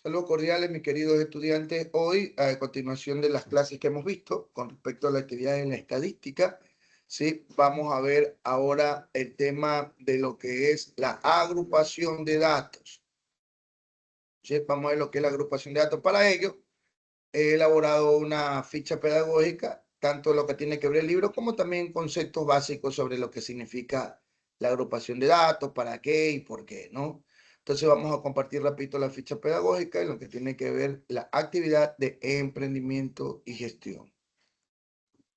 Saludos cordiales, mis queridos estudiantes. Hoy, a continuación de las clases que hemos visto con respecto a la actividad en la estadística, ¿sí? Vamos a ver ahora el tema de lo que es la agrupación de datos. ¿Sí? Vamos a ver lo que es la agrupación de datos. Para ello, he elaborado una ficha pedagógica, tanto lo que tiene que ver el libro, como también conceptos básicos sobre lo que significa la agrupación de datos, para qué y por qué, ¿no? Entonces vamos a compartir rapidito la ficha pedagógica en lo que tiene que ver la actividad de emprendimiento y gestión.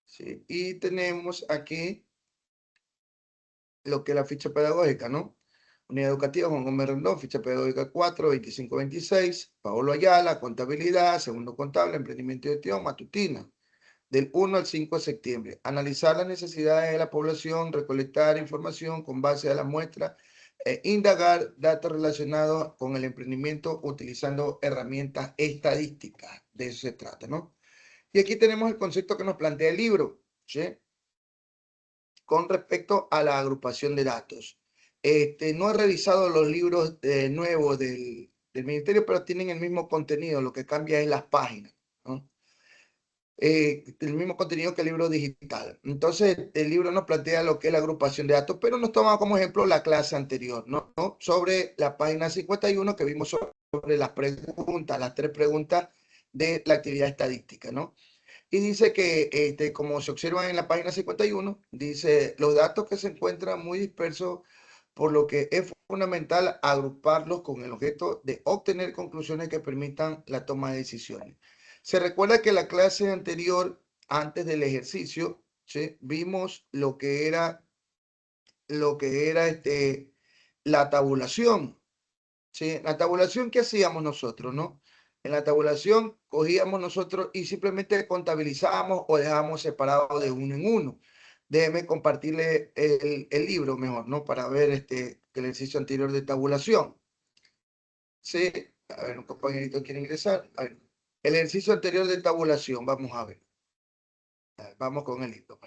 ¿Sí? Y tenemos aquí lo que es la ficha pedagógica, ¿no? Unidad educativa, Juan Gómez Rendón, ficha pedagógica 4, 25, 26. Paolo Ayala, contabilidad, segundo contable, emprendimiento y gestión, matutina, del 1 al 5 de septiembre. Analizar las necesidades de la población, recolectar información con base a la muestra e indagar datos relacionados con el emprendimiento utilizando herramientas estadísticas. De eso se trata, ¿no? Y aquí tenemos el concepto que nos plantea el libro, ¿sí? Con respecto a la agrupación de datos. No he revisado los libros nuevos del ministerio, pero tienen el mismo contenido, lo que cambia es las páginas, ¿no? El mismo contenido que el libro digital. Entonces, el libro nos plantea lo que es la agrupación de datos, pero nos toma como ejemplo la clase anterior, ¿no? Sobre la página 51 que vimos sobre las preguntas, las 3 preguntas de la actividad estadística, ¿no? Y dice que, como se observa en la página 51, dice, los datos que se encuentran muy dispersos, por lo que es fundamental agruparlos con el objeto de obtener conclusiones que permitan la toma de decisiones. Se recuerda que la clase anterior, antes del ejercicio, ¿sí? Vimos lo que era la tabulación. ¿Sí? La tabulación que hacíamos nosotros, ¿no? En la tabulación cogíamos nosotros y simplemente contabilizábamos o dejábamos separado de uno en uno. Déjeme compartirle el libro mejor, ¿no? Para ver el ejercicio anterior de tabulación. Sí, a ver, un compañerito quiere ingresar. A ver, el ejercicio anterior de tabulación, vamos a ver. Vamos con el libro.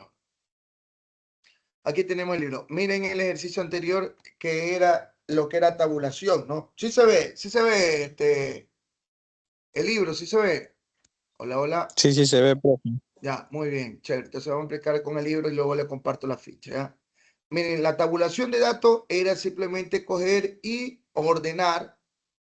Aquí tenemos el libro. Miren el ejercicio anterior que era lo que era tabulación, ¿no? Sí se ve el libro, sí se ve. Hola, hola. Sí, sí se ve, profe. Ya, muy bien, chévere. Entonces vamos a explicar con el libro y luego le comparto la ficha, ¿ya? Miren, la tabulación de datos era simplemente coger y ordenar,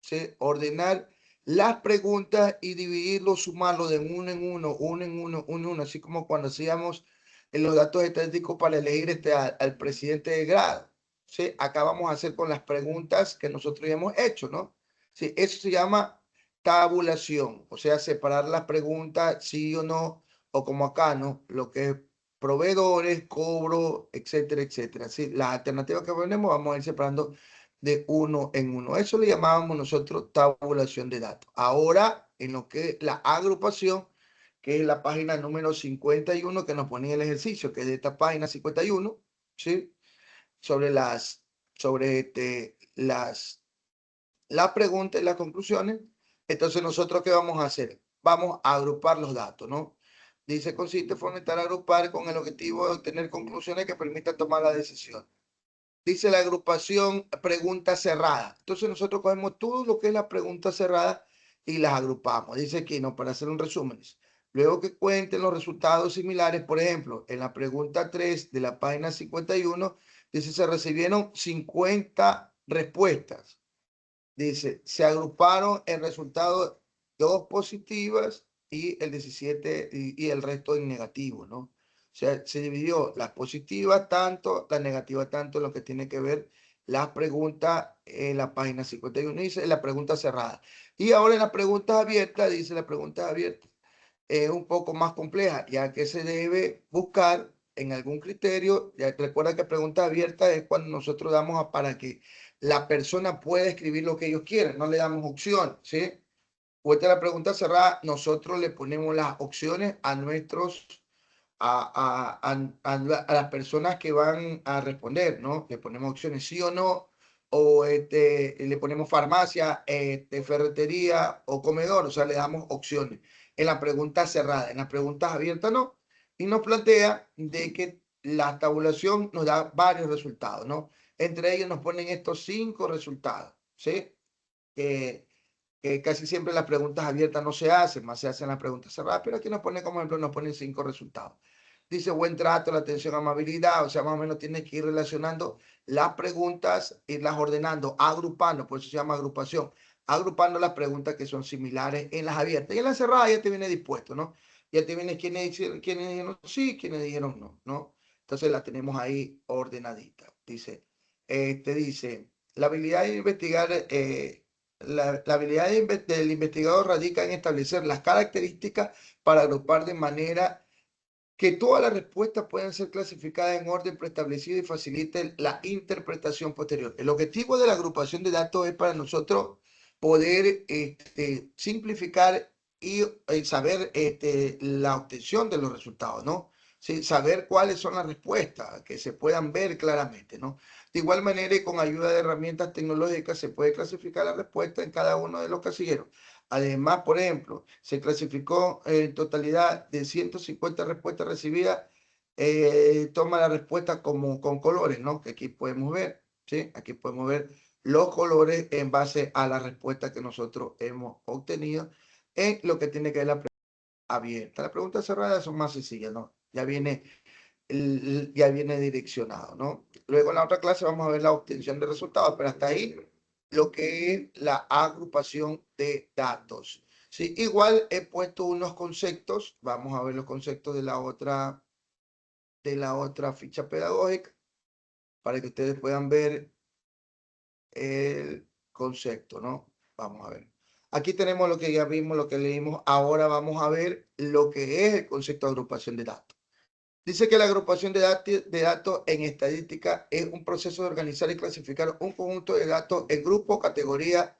¿sí? Ordenar las preguntas y dividirlo, sumarlo de uno en uno, uno en uno, uno en uno, así como cuando hacíamos en los datos estadísticos para elegir al presidente de grado, ¿sí? Acá vamos a hacer con las preguntas que nosotros ya hemos hecho, ¿no? Sí, eso se llama tabulación, o sea, separar las preguntas, sí o no, o como acá, ¿no? Lo que es proveedores, cobro, etcétera, etcétera. Sí, las alternativas que ponemos vamos a ir separando de uno en uno. Eso le llamábamos nosotros tabulación de datos. Ahora, en lo que es la agrupación, que es la página número 51 que nos ponía el ejercicio, que es de esta página 51, ¿sí? Sobre las preguntas y las conclusiones. Entonces, ¿nosotros qué vamos a hacer? Vamos a agrupar los datos, ¿no? Dice, consiste en fomentar agrupar con el objetivo de obtener conclusiones que permitan tomar la decisión. Dice la agrupación pregunta cerrada. Entonces nosotros cogemos todo lo que es la pregunta cerrada y las agrupamos. Dice aquí, ¿no? Para hacer un resumen. Luego que cuenten los resultados similares, por ejemplo, en la pregunta 3 de la página 51, dice, se recibieron 50 respuestas. Dice, se agruparon el resultado 2 positivas y el 17 y el resto en negativo, ¿no? O sea, se dividió las positivas tanto, las negativas tanto, en lo que tiene que ver las preguntas en la página 51, dice la pregunta cerrada. Y ahora en las preguntas abiertas, dice la pregunta abierta, es un poco más compleja, ya que se debe buscar en algún criterio. Ya recuerda que pregunta abierta es cuando nosotros damos para que la persona pueda escribir lo que ellos quieren, no le damos opción, ¿sí? Vuelta a la pregunta cerrada, nosotros le ponemos las opciones a a las personas que van a responder, ¿no? Le ponemos opciones sí o no, o le ponemos farmacia, ferretería o comedor, o sea, le damos opciones. En la pregunta cerrada, en las preguntas abiertas no, y nos plantea de que la tabulación nos da varios resultados, ¿no? Entre ellos nos ponen estos 5 resultados, ¿sí? Casi siempre las preguntas abiertas no se hacen, más se hacen las preguntas cerradas, pero aquí nos pone como ejemplo, nos pone 5 resultados. Dice buen trato, la atención, amabilidad, o sea, más o menos tiene que ir relacionando las preguntas, irlas ordenando, agrupando, por eso se llama agrupación, agrupando las preguntas que son similares en las abiertas. Y en las cerradas ya te viene dispuesto, ¿no? Ya te viene quiénes dijeron sí, quiénes dijeron no, ¿no? Entonces la tenemos ahí ordenadita. Dice, la habilidad de investigar, la habilidad del investigador radica en establecer las características para agrupar de manera que todas las respuestas puedan ser clasificadas en orden preestablecido y facilite la interpretación posterior. El objetivo de la agrupación de datos es para nosotros poder simplificar y saber la obtención de los resultados, ¿no? Sí, saber cuáles son las respuestas, que se puedan ver claramente, ¿no? De igual manera y con ayuda de herramientas tecnológicas se puede clasificar la respuesta en cada uno de los casilleros. Además, por ejemplo, se clasificó en totalidad de 150 respuestas recibidas. Toma la respuesta como con colores, ¿no? Que aquí podemos ver, ¿sí? Aquí podemos ver los colores en base a la respuesta que nosotros hemos obtenido en lo que tiene que ver la pregunta abierta. Las preguntas cerradas son más sencillas, ¿no? Ya viene direccionado, ¿no? Luego en la otra clase vamos a ver la obtención de resultados, pero hasta ahí lo que es la agrupación de datos. Sí, igual he puesto unos conceptos, vamos a ver los conceptos de la otra ficha pedagógica para que ustedes puedan ver el concepto, ¿no? Vamos a ver. Aquí tenemos lo que ya vimos, lo que leímos. Ahora vamos a ver lo que es el concepto de agrupación de datos. Dice que la agrupación de datos en estadística es un proceso de organizar y clasificar un conjunto de datos en grupos, categorías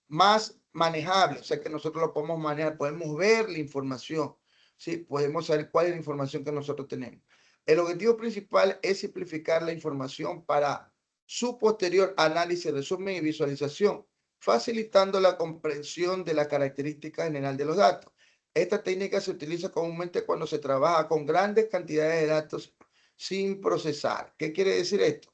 más manejables. O sea que nosotros lo podemos manejar, podemos ver la información, ¿sí? Podemos saber cuál es la información que nosotros tenemos. El objetivo principal es simplificar la información para su posterior análisis, resumen y visualización, facilitando la comprensión de la característica general de los datos. Esta técnica se utiliza comúnmente cuando se trabaja con grandes cantidades de datos sin procesar. ¿Qué quiere decir esto?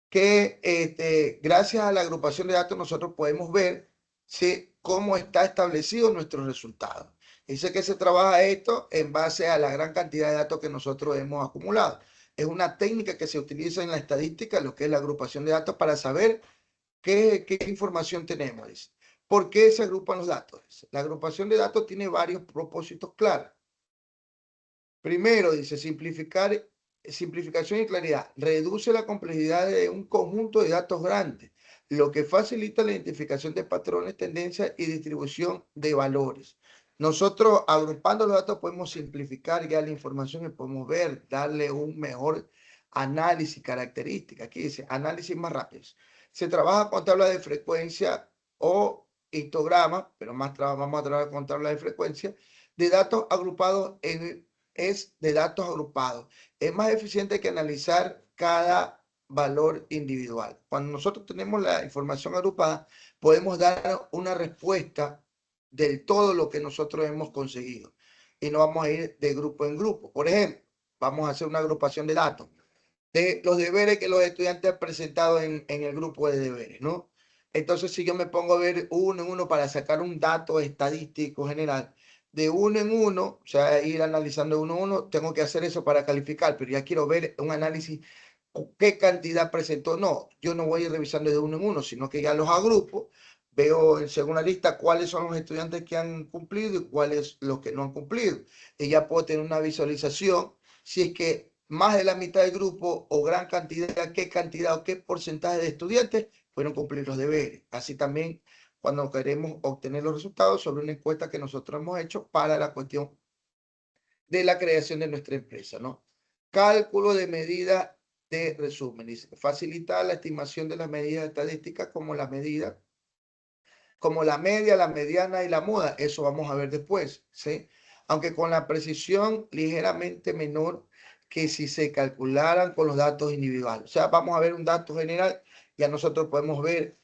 Que gracias a la agrupación de datos nosotros podemos ver cómo está establecido nuestro resultado. Dice que se trabaja esto en base a la gran cantidad de datos que nosotros hemos acumulado. Es una técnica que se utiliza en la estadística, lo que es la agrupación de datos, para saber qué información tenemos. Dice. ¿Por qué se agrupan los datos? La agrupación de datos tiene varios propósitos claros. Primero, dice, simplificación y claridad. Reduce la complejidad de un conjunto de datos grandes, lo que facilita la identificación de patrones, tendencias y distribución de valores. Nosotros, agrupando los datos, podemos simplificar ya la información y podemos ver, darle un mejor análisis, características. Aquí dice, análisis más rápidos. Se trabaja con tabla de frecuencia o histograma, pero vamos a trabajar con tabla de frecuencia, de datos agrupados es de datos agrupados. Es más eficiente que analizar cada valor individual. Cuando nosotros tenemos la información agrupada, podemos dar una respuesta del todo lo que nosotros hemos conseguido. Y no vamos a ir de grupo en grupo. Por ejemplo, vamos a hacer una agrupación de datos de los deberes que los estudiantes han presentado en el grupo de deberes, ¿no? Entonces, si yo me pongo a ver uno en uno para sacar un dato estadístico general, de uno en uno, o sea, ir analizando uno en uno, tengo que hacer eso para calificar, pero ya quiero ver un análisis, qué cantidad presentó. No, yo no voy a ir revisando de uno en uno, sino que ya los agrupo, veo según la lista cuáles son los estudiantes que han cumplido y cuáles los que no han cumplido. Y ya puedo tener una visualización si es que más de la mitad del grupo o gran cantidad o qué porcentaje de estudiantes fueron cumplir los deberes. Así también cuando queremos obtener los resultados sobre una encuesta que nosotros hemos hecho para la cuestión de la creación de nuestra empresa, ¿no? Cálculo de medida de resumen. Dice, facilitar la estimación de las medidas estadísticas como la medida, como la media, la mediana y la moda. Eso vamos a ver después, ¿sí? Aunque con la precisión ligeramente menor que si se calcularan con los datos individuales. O sea, vamos a ver un dato general, ya nosotros podemos ver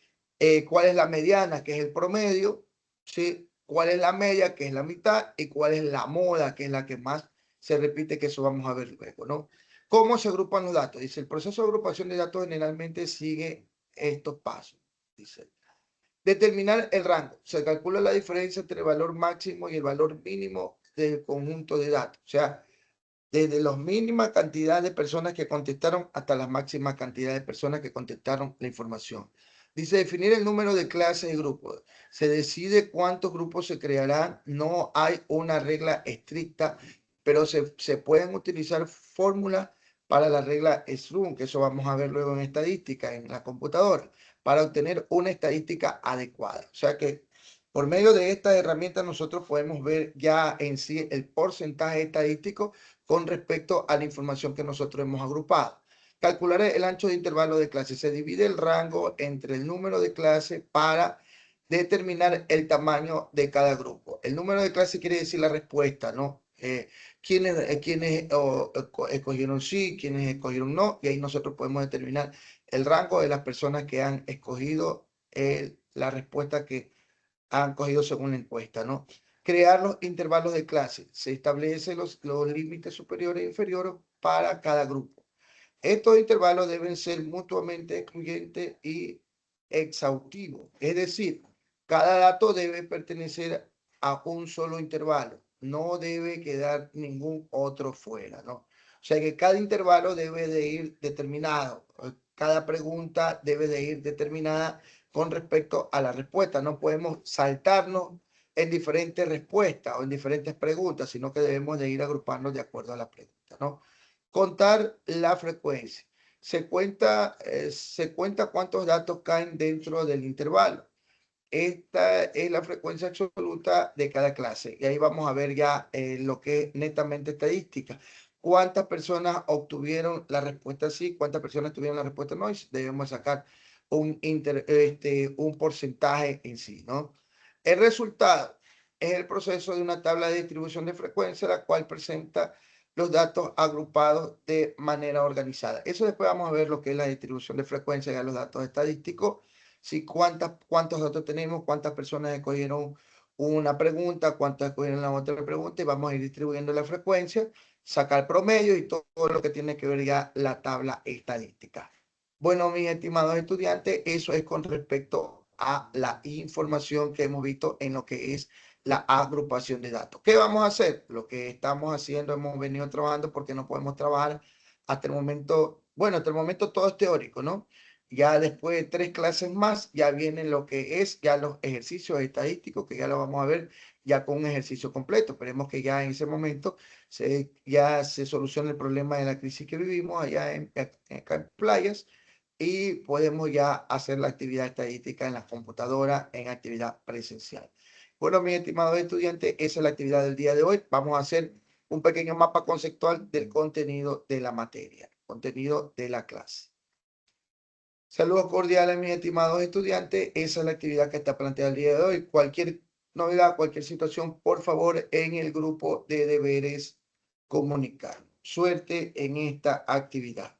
cuál es la mediana, que es el promedio, ¿sí? Cuál es la media, que es la mitad, y cuál es la moda, que es la que más se repite, que eso vamos a ver luego, ¿no? ¿Cómo se agrupan los datos? Dice, el proceso de agrupación de datos generalmente sigue estos pasos. Dice, Determinar el rango. Se calcula la diferencia entre el valor máximo y el valor mínimo del conjunto de datos. O sea, desde la mínima cantidad de personas que contestaron hasta la máxima cantidad de personas que contestaron la información. Dice definir el número de clases y grupos. Se decide cuántos grupos se crearán. No hay una regla estricta, pero se pueden utilizar fórmulas para la regla SRUM, que eso vamos a ver luego en estadística, en la computadora, para obtener una estadística adecuada. O sea que por medio de estas herramientas nosotros podemos ver ya en sí el porcentaje estadístico con respecto a la información que nosotros hemos agrupado. Calcular el ancho de intervalo de clase. Se divide el rango entre el número de clases para determinar el tamaño de cada grupo. El número de clases quiere decir la respuesta, ¿no? Quiénes escogieron sí, quiénes escogieron no, y ahí nosotros podemos determinar el rango de las personas que han escogido la respuesta que han cogido según la encuesta, ¿no? Crear los intervalos de clase. Se establecen los límites superiores e inferiores para cada grupo. Estos intervalos deben ser mutuamente excluyentes y exhaustivos. Es decir, cada dato debe pertenecer a un solo intervalo. No debe quedar ningún otro fuera, ¿no? O sea que cada intervalo debe de ir determinado. Cada pregunta debe de ir determinada con respecto a la respuesta. No podemos saltarnos en diferentes respuestas o en diferentes preguntas, sino que debemos de ir agrupando de acuerdo a la pregunta, ¿no? Contar la frecuencia. Se cuenta cuántos datos caen dentro del intervalo. Esta es la frecuencia absoluta de cada clase. Y ahí vamos a ver ya lo que es netamente estadística. ¿Cuántas personas obtuvieron la respuesta sí? ¿Cuántas personas tuvieron la respuesta no? Y debemos sacar un porcentaje en sí, ¿no? El resultado es el proceso de una tabla de distribución de frecuencia, la cual presenta los datos agrupados de manera organizada. Eso después vamos a ver lo que es la distribución de frecuencia y los datos estadísticos. Sí, cuántos datos tenemos, cuántas personas escogieron una pregunta, cuántas escogieron la otra pregunta, y vamos a ir distribuyendo la frecuencia, sacar promedio y todo lo que tiene que ver ya la tabla estadística. Bueno, mis estimados estudiantes, eso es con respecto a la información que hemos visto en lo que es la agrupación de datos. ¿Qué vamos a hacer? Lo que estamos haciendo, hemos venido trabajando porque no podemos trabajar hasta el momento, bueno, hasta el momento todo es teórico, ¿no? Ya después de 3 clases más, ya vienen lo que es ya los ejercicios estadísticos, que ya lo vamos a ver ya con un ejercicio completo. Esperemos que ya en ese momento ya se solucione el problema de la crisis que vivimos allá acá en Playas, y podemos ya hacer la actividad estadística en las computadoras en actividad presencial. Bueno, mis estimados estudiantes, esa es la actividad del día de hoy. Vamos a hacer un pequeño mapa conceptual del contenido de la materia, contenido de la clase. Saludos cordiales, mis estimados estudiantes. Esa es la actividad que está planteada el día de hoy. Cualquier novedad, cualquier situación, por favor, en el grupo de deberes comunicar. Suerte en esta actividad.